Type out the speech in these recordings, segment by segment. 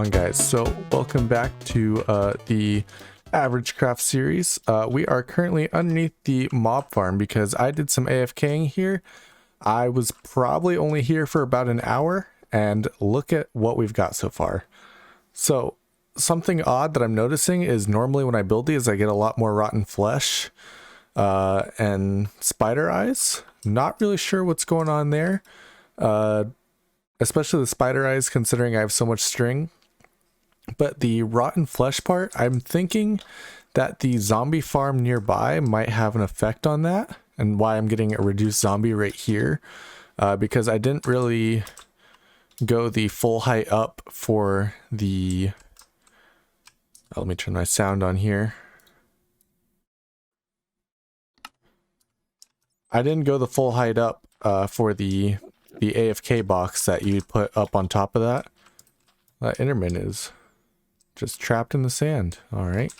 on, guys? So welcome back to the AverageCraft series. We are currently underneath the mob farm because I did some AFKing here. I was probably only here for about an hour, and look at what we've got so far. So something odd that I'm noticing is normally when I build these I get a lot more rotten flesh and spider eyes. Not really sure what's going on there, especially the spider eyes considering I have so much string. But the rotten flesh part, I'm thinking that the zombie farm nearby might have an effect on that, and why I'm getting a reduced zombie rate here, because I didn't really go the full height up for the... let me turn my sound on here. I didn't go the full height up for the AFK box that you put up on top of that. That Enderman is just trapped in the sand. All right.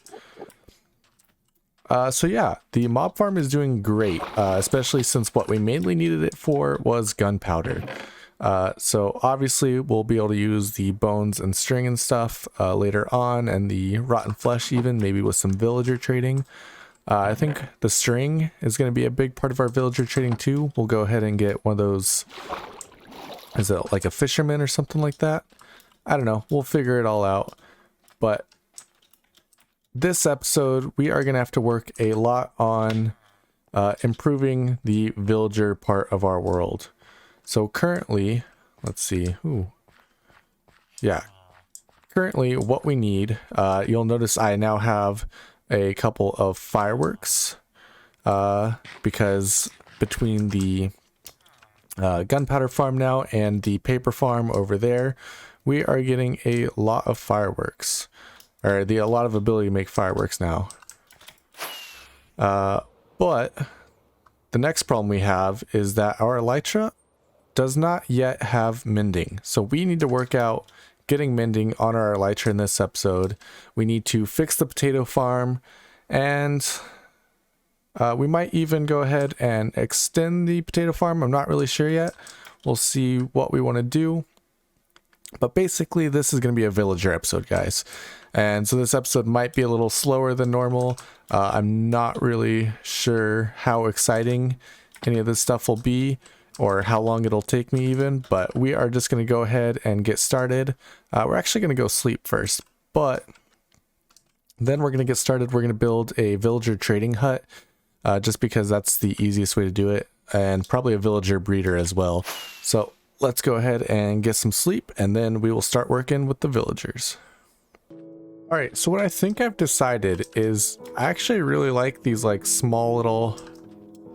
So yeah, the mob farm is doing great, especially since what we mainly needed it for was gunpowder. So obviously we'll be able to use the bones and string and stuff later on, and the rotten flesh even, maybe with some villager trading. I think the string is going to be a big part of our villager trading too. We'll go ahead and get one of those, is it like a fisherman or something like that? I don't know. We'll figure it all out. But this episode, we are going to have to work a lot on improving the villager part of our world. So currently, let's see. Currently what we need, you'll notice I now have a couple of fireworks, because between the gunpowder farm now and the paper farm over there, we are getting a lot of fireworks, or a lot of ability to make fireworks now. But the next problem we have is that our elytra does not yet have mending, so we need to work out getting mending on our elytra in this episode. We need to fix the potato farm, and we might even go ahead and extend the potato farm. I'm not really sure yet. We'll see what we want to do. But basically, this is going to be a villager episode, guys. And so this episode might be a little slower than normal. I'm not really sure how exciting any of this stuff will be, or how long it'll take me even, but we are just going to go ahead and get started. We're actually going to go sleep first, but then we're going to get started. We're going to build a villager trading hut, just because that's the easiest way to do it, and probably a villager breeder as well. So let's go ahead and get some sleep, and then we will start working with the villagers. All right, so what I think I've decided is I actually really like these like small little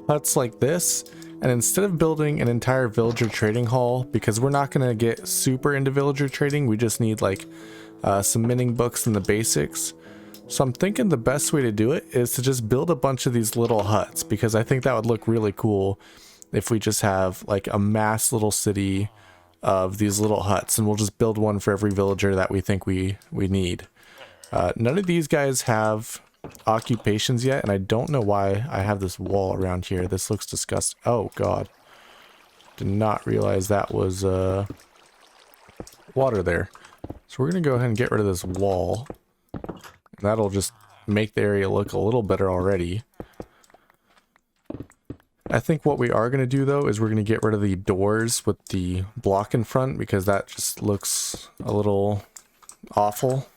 huts like this. And instead of building an entire villager trading hall, because we're not going to get super into villager trading, we just need like some minting books and the basics. So I'm thinking the best way to do it is to just build a bunch of these little huts, because I think that would look really cool if we just have like a mass little city of these little huts, and we'll just build one for every villager that we think we need. None of these guys have occupations yet, and I don't know why I have this wall around here. This looks disgusting. Oh god, did not realize that was water there. So we're gonna go ahead and get rid of this wall. That'll just make the area look a little better already. I think what we are gonna do though is we're gonna get rid of the doors with the block in front, because that just looks a little awful.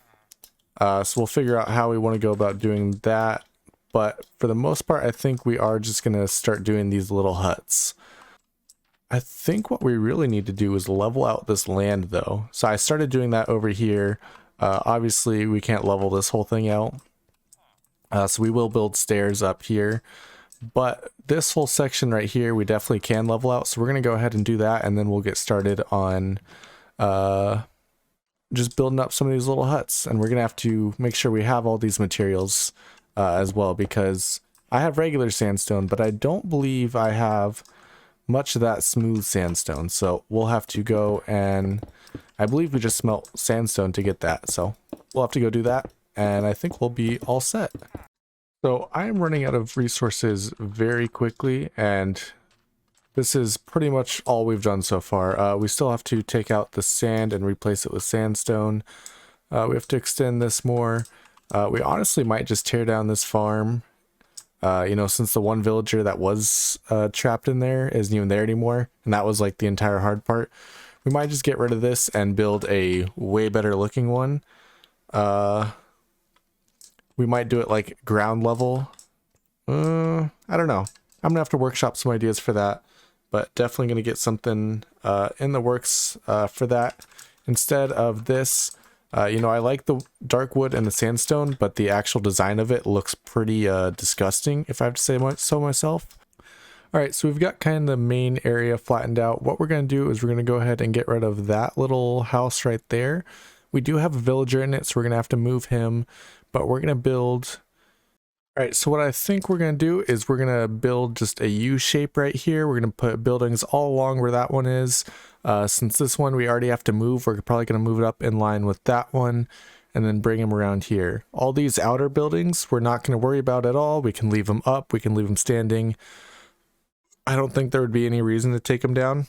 So we'll figure out how we want to go about doing that. But for the most part, I think we are just going to start doing these little huts. I think what we really need to do is level out this land though. So I started doing that over here. Obviously we can't level this whole thing out. So we will build stairs up here. But this whole section right here, we definitely can level out. So we're going to go ahead and do that, and then we'll get started on just building up some of these little huts. And we're gonna have to make sure we have all these materials as well, because I have regular sandstone, but I don't believe I have much of that smooth sandstone. So we'll have to go, and I believe we just smelt sandstone to get that, so we'll have to go do that, and I think we'll be all set. So I am running out of resources very quickly, and This is pretty much all we've done so far. We still have to take out the sand and replace it with sandstone. We have to extend this more. We honestly might just tear down this farm. You know, since the one villager that was trapped in there isn't even there anymore, and that was like the entire hard part. We might just get rid of this and build a way better looking one. We might do it like ground level. I don't know. I'm gonna have to workshop some ideas for that, but definitely gonna get something in the works for that. Instead of this, you know, I like the dark wood and the sandstone, but the actual design of it looks pretty disgusting, if I have to say so myself. All right, so we've got kind of the main area flattened out. What we're going to do is we're going to go ahead and get rid of that little house right there. We do have a villager in it, so we're going to have to move him, but we're going to build... All right, so what I think we're going to do is we're going to build just a U shape right here. We're going to put buildings all along where that one is. Since this one we already have to move, we're probably going to move it up in line with that one and then bring them around here. All these outer buildings we're not going to worry about at all. We can leave them up, we can leave them standing. I don't think there would be any reason to take them down,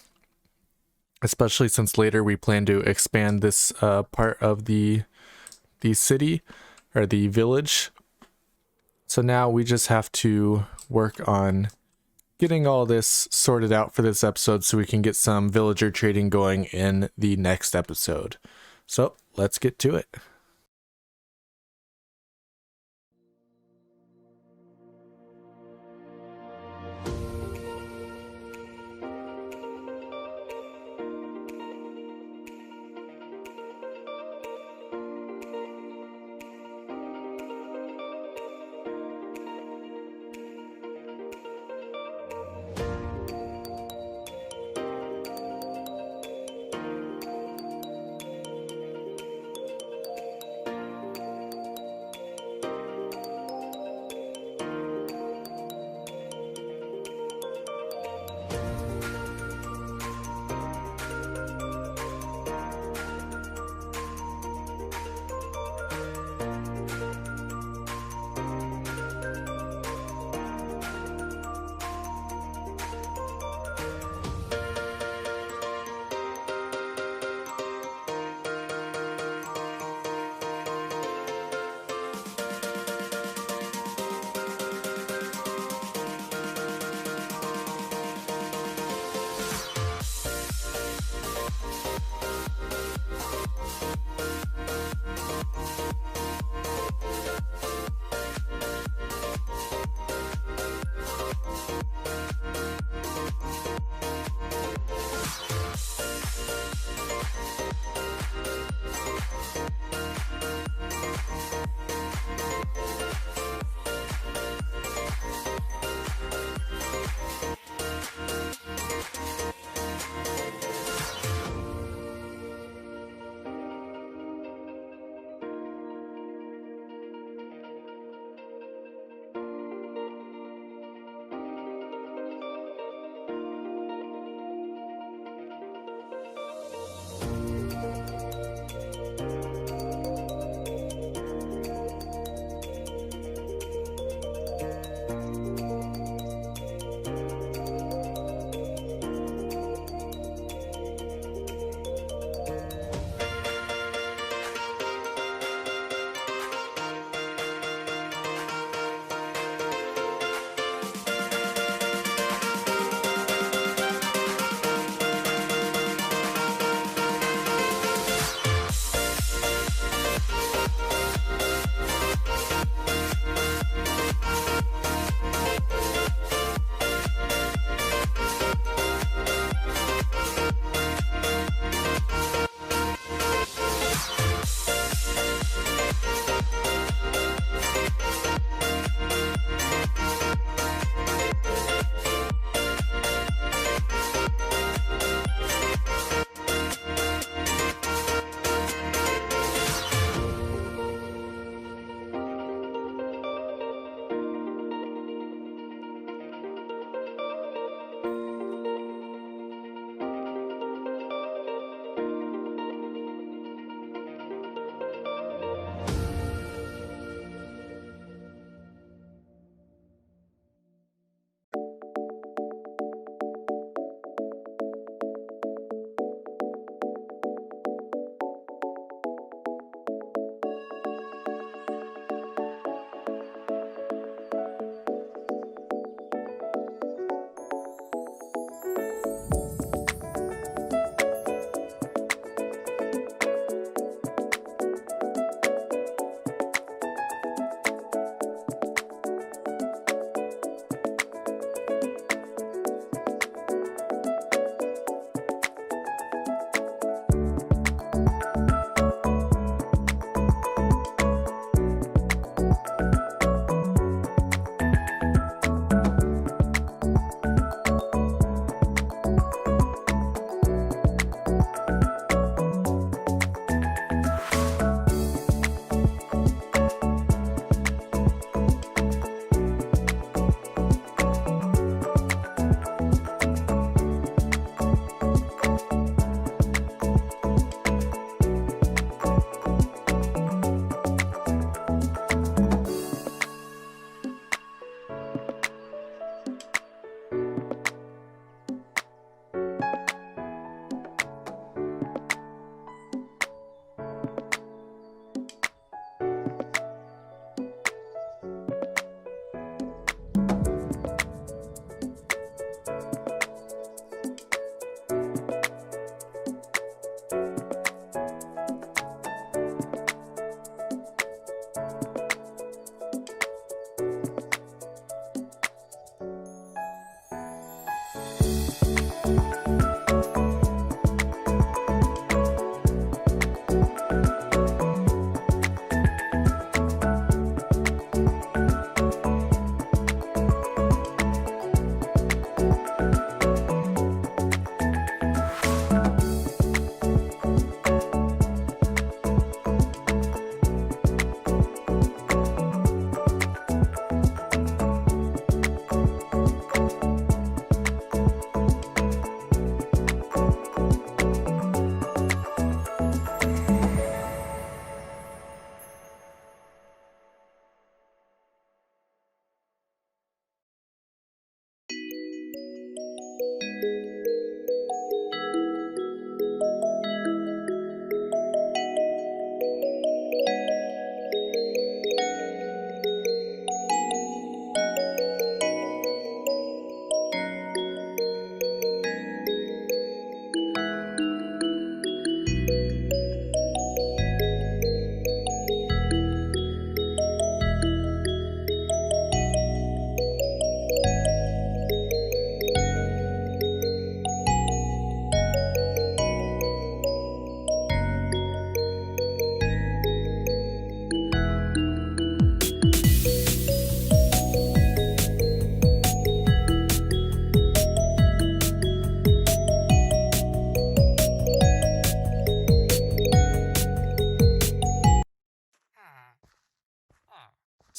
especially since later we plan to expand this part of the city or the village. So now we just have to work on getting all this sorted out for this episode so we can get some villager trading going in the next episode. So let's get to it.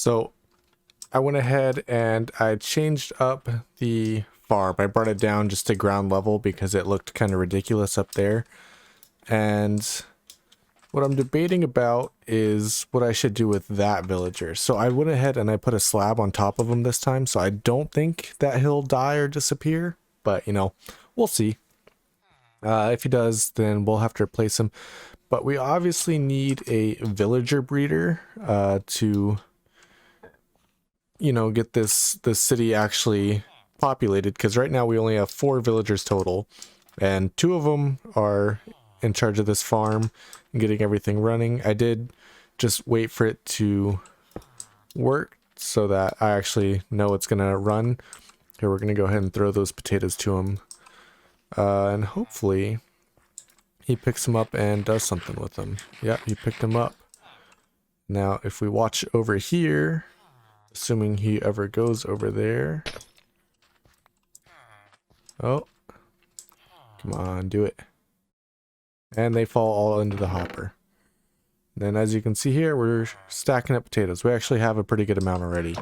So I went ahead and I changed up the farm. I brought it down just to ground level because it looked kind of ridiculous up there. And what I'm debating about is what I should do with that villager. So I went ahead and I put a slab on top of him this time. So I don't think that he'll die or disappear, but you know, we'll see. If he does, then we'll have to replace him. But we obviously need a villager breeder to, you know, get this city actually populated. Because right now we only have 4 villagers total, and 2 of them are in charge of this farm and getting everything running. I did just wait for it to work so that I actually know it's gonna run. Here, we're gonna go ahead and throw those potatoes to him, and hopefully he picks them up and does something with them. Yep, he picked them up. Now, if we watch over here, assuming he ever goes over there. Oh, come on, do it. And they fall all into the hopper. Then as you can see here, we're stacking up potatoes. We actually have a pretty good amount already.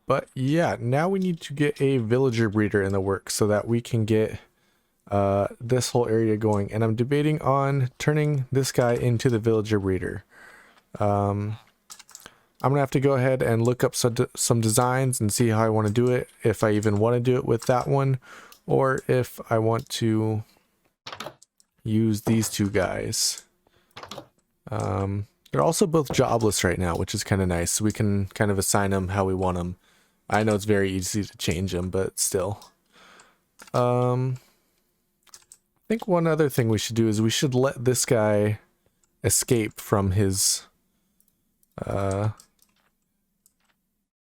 But yeah, now we need to get a villager breeder in the works so that we can get this whole area going. And I'm debating on turning this guy into the villager breeder. I'm gonna have to go ahead and look up some designs and see how I want to do it, if I even want to do it with that one, or if I want to use these 2 guys. They're also both jobless right now, which is kind of nice. So we can kind of assign them how we want them. I know it's very easy to change them, but still. I think one other thing we should do is we should let this guy escape from his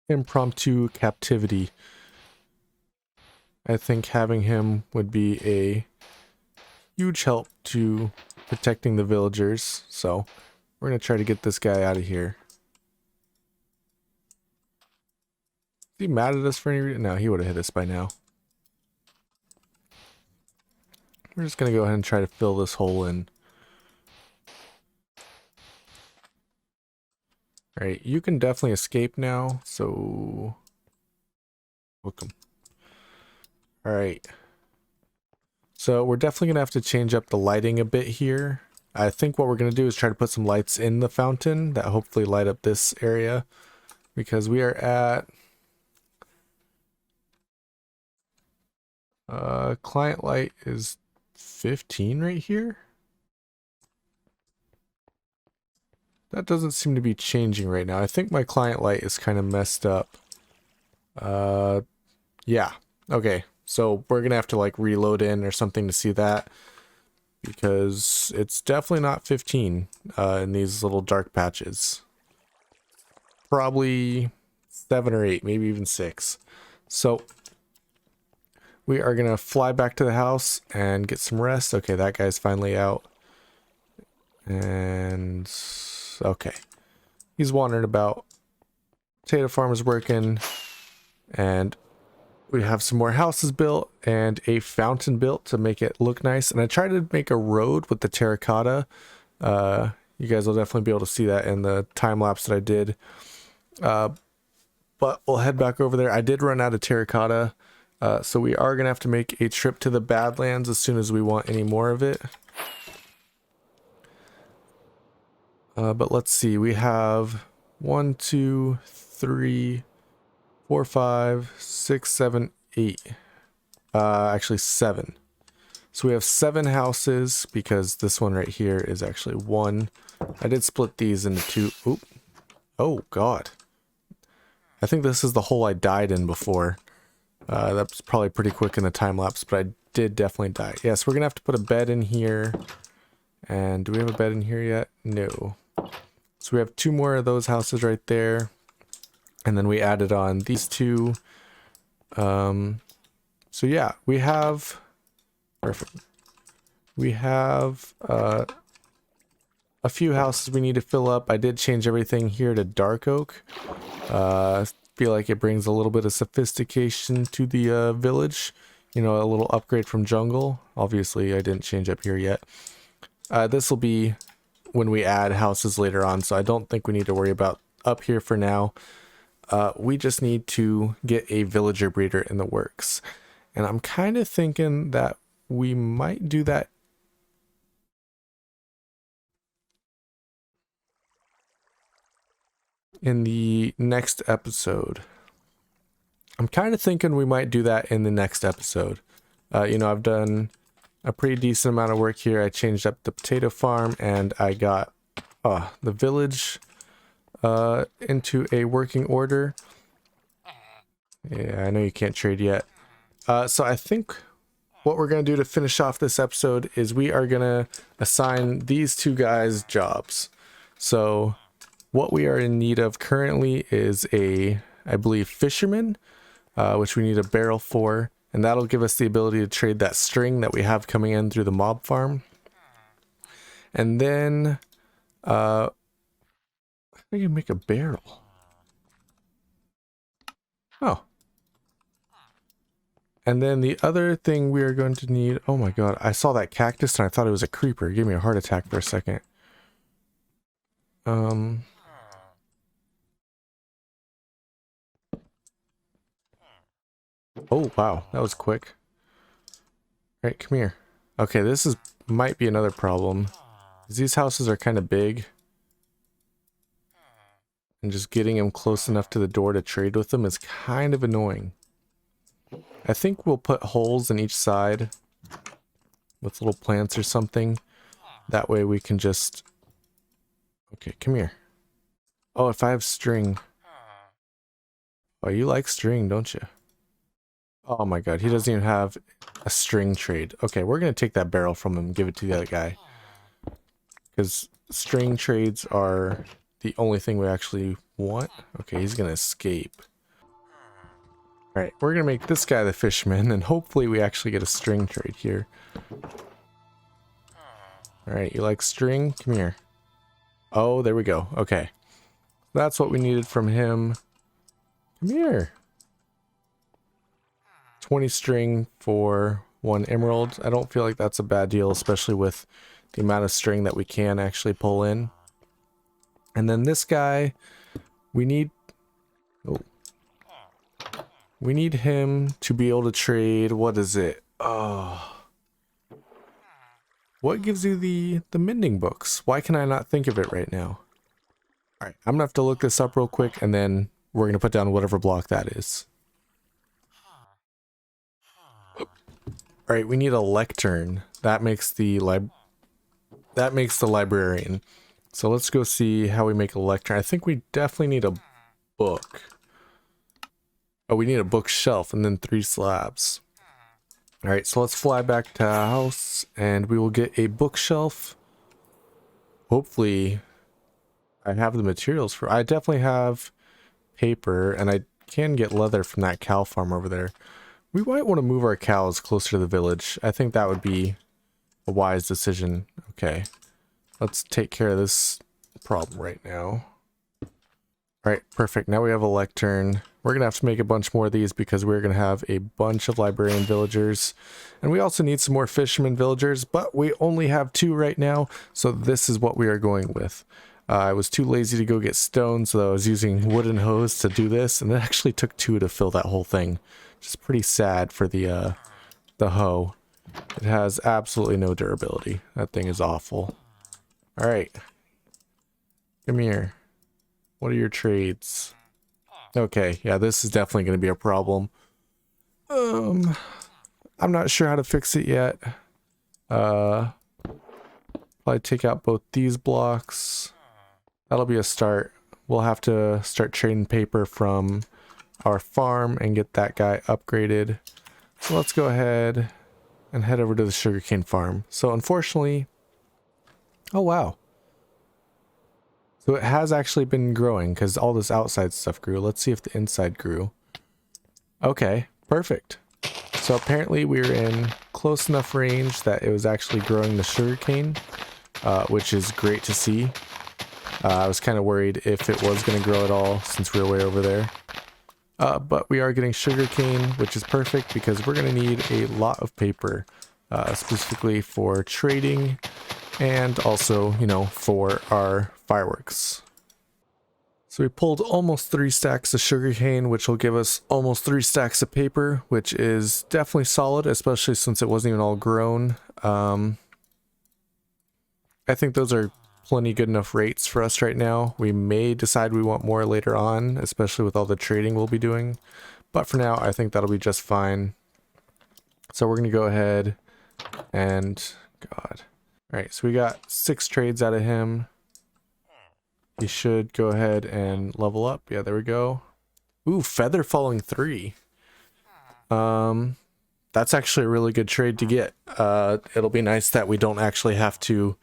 impromptu captivity. I think having him would be a huge help to protecting the villagers. So we're going to try to get this guy out of here. Is he mad at us for any reason? No, he would have hit us by now. We're just going to go ahead and try to fill this hole in. Alright, you can definitely escape now, so welcome. Alright. So we're definitely going to have to change up the lighting a bit here. I think what we're going to do is try to put some lights in the fountain that hopefully light up this area. Because we are at client light is 15 right here. That doesn't seem to be changing right now. I think my client light is kind of messed up. Yeah. Okay. So we're going to have to like reload in or something to see that. Because it's definitely not 15 in these little dark patches. Probably 7 or 8, maybe even 6. So we are going to fly back to the house and get some rest. Okay, that guy's finally out. And okay. He's wandering about. Potato farm is working. And we have some more houses built and a fountain built to make it look nice. And I tried to make a road with the terracotta. You guys will definitely be able to see that in the time lapse that I did. But we'll head back over there. I did run out of terracotta. So we are going to have to make a trip to the Badlands as soon as we want any more of it. But let's see. We have 1, 2, 3, 4, 5, 6, 7, 8. Actually 7. So we have 7 houses because this one right here is actually 1. I did split these into 2. Oop. Oh, God. I think this is the hole I died in before. That's probably pretty quick in the time lapse, but I did definitely die. Yes, we're going to have to put a bed in here. And do we have a bed in here yet? No. So we have 2 more of those houses right there. And then we added on these 2. So yeah, we have... Perfect. We have a few houses we need to fill up. I did change everything here to dark oak. Feel like it brings a little bit of sophistication to the village. You know, a little upgrade from jungle. Obviously, I didn't change up here yet. This will be when we add houses later on, so I don't think we need to worry about up here for now. We just need to get a villager breeder in the works. And I'm kind of thinking that we might do that in the next episode. I'm kind of thinking we might do that in the next episode. You know, I've done a pretty decent amount of work here. I changed up the potato farm and I got the village into a working order. Yeah, I know you can't trade yet. So I think what we're going to do to finish off this episode is we are going to assign these two guys jobs. So what we are in need of currently is a, I believe, fisherman, which we need a barrel for. And that'll give us the ability to trade that string that we have coming in through the mob farm. And then, how do you make a barrel? Oh. And then the other thing we are going to need, oh my god, I saw that cactus and I thought it was a creeper. It gave me a heart attack for a second. Oh wow, that was quick. All right, come here. Okay, this is might be another problem. These houses are kind of big. And just getting them close enough to the door to trade with them is kind of annoying. I think we'll put holes in each side with little plants or something. That way we can just... Okay, come here. Oh, if I have string. Oh, you like string, don't you? Oh my god, he doesn't even have a string trade. Okay, we're going to take that barrel from him and give it to the other guy. Because string trades are the only thing we actually want. Okay, he's going to escape. Alright, we're going to make this guy the fisherman, and hopefully we actually get a string trade here. Alright, you like string? Come here. Oh, there we go. Okay. That's what we needed from him. Come here. 20 string for 1 emerald. I don't feel like that's a bad deal, especially with the amount of string that we can actually pull in. And then this guy, we need... Oh. We need him to be able to trade... What is it? Oh. What gives you the mending books? Why can I not think of it right now? Alright, I'm gonna have to look this up real quick, and then we're gonna put down whatever block that is. Alright, we need a lectern. That makes the librarian. So let's go see how we make a lectern. I think we definitely need a book. Oh, we need a bookshelf and then 3 slabs. Alright, so let's fly back to our house and we will get a bookshelf. Hopefully I have the materials for... I definitely have paper and I can get leather from that cow farm over there. We might want to move our cows closer to the village. I think that would be a wise decision. Okay, let's take care of this problem right now. Alright, perfect. Now we have a lectern. We're going to have to make a bunch more of these because we're going to have a bunch of librarian villagers. And we also need some more fisherman villagers, but we only have 2 right now, so this is what we are going with. I was too lazy to go get stone, so I was using wooden hose to do this, and it actually took 2 to fill that whole thing. Which is pretty sad for the hoe. It has absolutely no durability. That thing is awful. Alright. Come here. What are your trades? Okay, yeah, this is definitely going to be a problem. I'm not sure how to fix it yet. Probably take out both these blocks. That'll be a start. We'll have to start trading paper from our farm and get that guy upgraded. So let's go ahead and head over to the sugarcane farm. So unfortunately... Oh, wow. So it has actually been growing because all this outside stuff grew. Let's see if the inside grew. Okay, perfect. So apparently we were in close enough range that it was actually growing the sugarcane, which is great to see. I was kind of worried if it was going to grow at all since we were way over there. But we are getting sugarcane, which is perfect because we're going to need a lot of paper, specifically for trading and also, you know, for our fireworks. So we pulled almost 3 stacks of sugarcane, which will give us almost 3 stacks of paper, which is definitely solid, especially since it wasn't even all grown. I think those are plenty good enough rates for us right now. We may decide we want more later on, especially with all the trading we'll be doing. But for now, I think that'll be just fine. So we're going to go ahead and... God. Alright, so we got 6 trades out of him. He should go ahead and level up. Yeah, there we go. Ooh, feather falling 3. That's actually a really good trade to get. It'll be nice that we don't actually have to,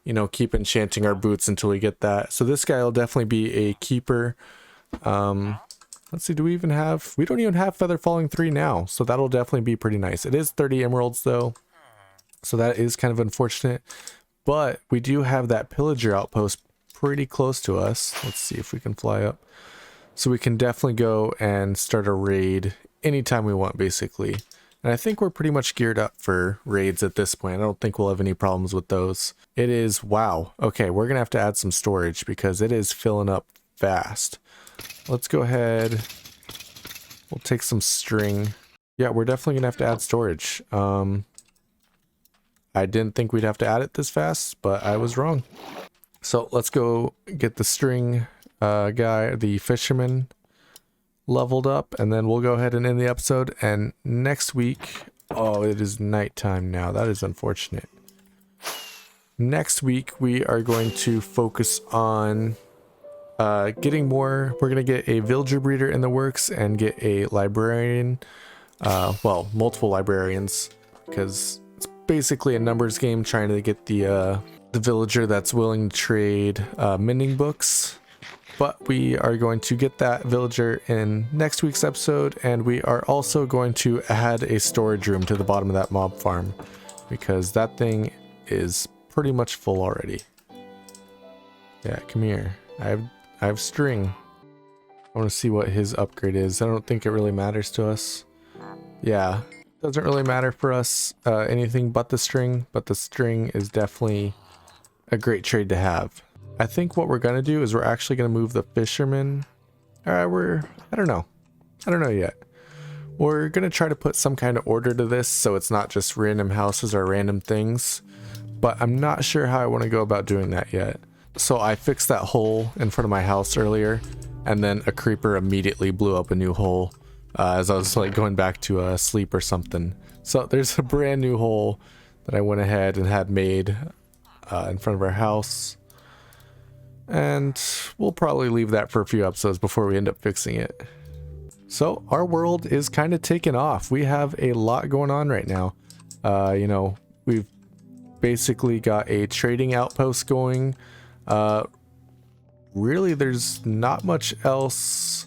you know, keep enchanting our boots until we get that. So this guy will definitely be a keeper. Let's see, do we even have... We don't even have feather falling 3 now, so that'll definitely be pretty nice. It is 30 emeralds though, so that is kind of unfortunate. But we do have that pillager outpost pretty close to us. Let's see if we can fly up. So we can definitely go and start a raid anytime we want, basically. And I think we're pretty much geared up for raids at this point. I don't think we'll have any problems with those. It is... Wow. Okay, we're going to have to add some storage because it is filling up fast. Let's go ahead. We'll take some string. Yeah, we're definitely going to have to add storage. I didn't think we'd have to add it this fast, but I was wrong. So let's go get the string guy, the fisherman, leveled up, and then we'll go ahead and end the episode. And next week... Oh, it is nighttime now. That is unfortunate. Next week, we are going to focus on getting more... We're going to get a villager breeder in the works and get a librarian. Well, multiple librarians, because it's basically a numbers game trying to get the villager that's willing to trade mending books. But we are going to get that villager in next week's episode, and we are also going to add a storage room to the bottom of that mob farm, because that thing is pretty much full already. Yeah, come here. I have string. I want to see what his upgrade is. I don't think it really matters to us. Yeah, doesn't really matter for us, anything but the string is definitely a great trade to have. I think what we're going to do is we're actually going to move the fisherman. I don't know yet. We're going to try to put some kind of order to this so it's not just random houses or random things, but I'm not sure how I want to go about doing that yet. So I fixed that hole in front of my house earlier, and then a creeper immediately blew up a new hole as I was like going back to sleep or something. So there's a brand new hole that I went ahead and had made in front of our house. And we'll probably leave that for a few episodes before we end up fixing it. So our world is kind of taking off. We have a lot going on right now. You know, we've basically got a trading outpost going. Really, there's not much else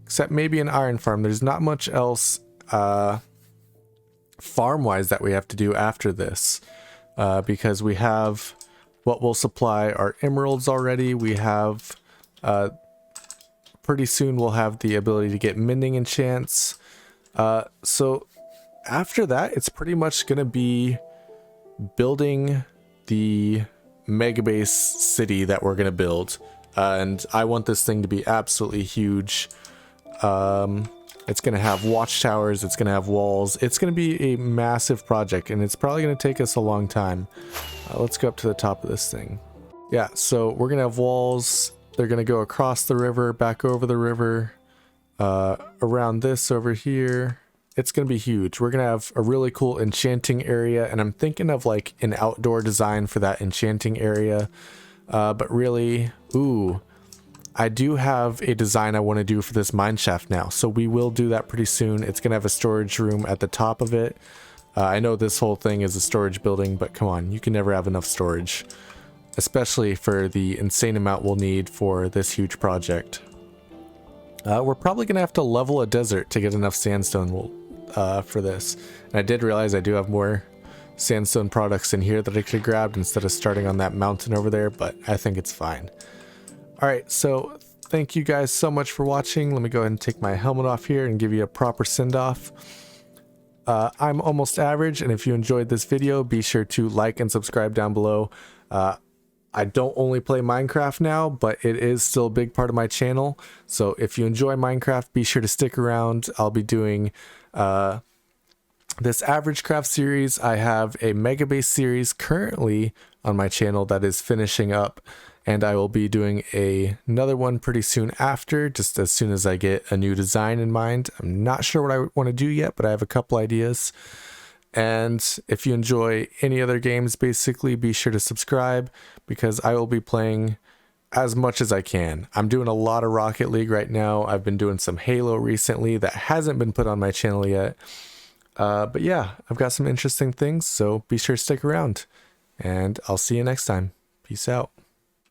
except maybe an iron farm. There's not much else farm-wise that we have to do after this, because we have what will supply our emeralds already. We have pretty soon we'll have the ability to get mending enchants. So after that, it's pretty much going to be building the mega base city that we're going to build. And I want this thing to be absolutely huge. It's going to have watchtowers, it's going to have walls, it's going to be a massive project, and it's probably going to take us a long time. Let's go up to the top of this thing. Yeah, so we're going to have walls. They're going to go across the river, back over the river, around this over here. It's going to be huge. We're going to have a really cool enchanting area, and I'm thinking of like an outdoor design for that enchanting area. But really, ooh, I do have a design I want to do for this mine shaft now, so we will do that pretty soon. It's going to have a storage room at the top of it. I know this whole thing is a storage building, but come on, you can never have enough storage, especially for the insane amount we'll need for this huge project. We're probably going to have to level a desert to get enough sandstone for this. And I did realize I do have more sandstone products in here that I could have grabbed instead of starting on that mountain over there, but I think it's fine. Alright, so thank you guys so much for watching. Let me go ahead and take my helmet off here and give you a proper send-off. I'm almost average, and if you enjoyed this video, be sure to like and subscribe down below. I don't only play Minecraft now, but it is still a big part of my channel. So if you enjoy Minecraft, be sure to stick around. I'll be doing this AverageCraft series. I have a Mega Base series currently on my channel that is finishing up, and I will be doing another one pretty soon after, just as soon as I get a new design in mind. I'm not sure what I want to do yet, but I have a couple ideas. And if you enjoy any other games, basically, be sure to subscribe, because I will be playing as much as I can. I'm doing a lot of Rocket League right now. I've been doing some Halo recently that hasn't been put on my channel yet. But yeah, I've got some interesting things, so be sure to stick around, and I'll see you next time. Peace out.